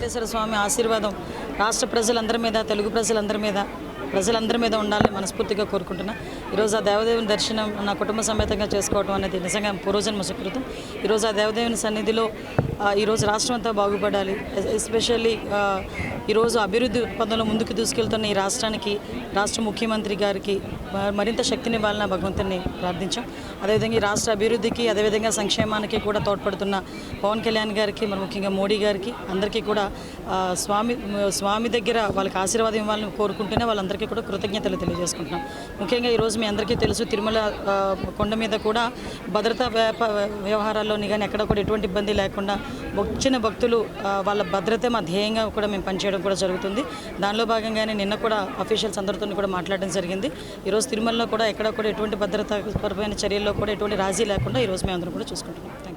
వెంకటేశ్వర స్వామి ఆశీర్వాదం రాష్ట్ర ప్రజలందరి మీద, తెలుగు ప్రజలందరి మీద ఉండాలని మనస్ఫూర్తిగా కోరుకుంటున్నా. ఈరోజు ఆ దేవదేవుని దర్శనం నా కుటుంబ సమేతంగా చేసుకోవడం అనేది నిజంగా పూర్వజన్మ సుకృతం. ఈరోజు ఆ దేవదేవుని సన్నిధిలో ఈరోజు రాష్ట్రం అంతా బాగుపడాలి. ఎస్పెషల్లీ ఈరోజు అభివృద్ధి పదంలో ముందుకు దూసుకెళ్తున్న ఈ రాష్ట్రానికి, రాష్ట్ర ముఖ్యమంత్రి గారికి మరింత శక్తినివ్వాలని భగవంతుని ప్రార్థించాం. అదేవిధంగా ఈ రాష్ట్ర అభివృద్ధికి, అదేవిధంగా సంక్షేమానికి కూడా తోడ్పడుతున్న పవన్ కళ్యాణ్ గారికి, మరి ముఖ్యంగా మోడీ గారికి అందరికీ కూడా స్వామి దగ్గర వాళ్ళకి ఆశీర్వాదం ఇవ్వాలని కోరుకుంటూనే వాళ్ళందరికీ కూడా కృతజ్ఞతలు తెలియజేసుకుంటున్నాం. ముఖ్యంగా ఈరోజు మీ అందరికీ తెలుసు, తిరుమల కొండ మీద కూడా భద్రతా వ్యవహారాల్లోని కానీ ఎక్కడ కూడా ఎటువంటి ఇబ్బంది లేకుండా వచ్చిన భక్తులు వాళ్ళ భద్రతే మా ధ్యేయంగా కూడా మేము పనిచేయడం కూడా జరుగుతుంది. దానిలో భాగంగానే నిన్న కూడా అఫీషియల్స్ అందరితో కూడా మాట్లాడడం జరిగింది. ఈరోజు తిరుమలలో కూడా ఎక్కడ కూడా ఎటువంటి భద్రతాపరమైన చర్యల్లో కూడా ఎటువంటి రాజీ లేకుండా ఈరోజు మేము అందరం కూడా చూసుకుంటున్నాం.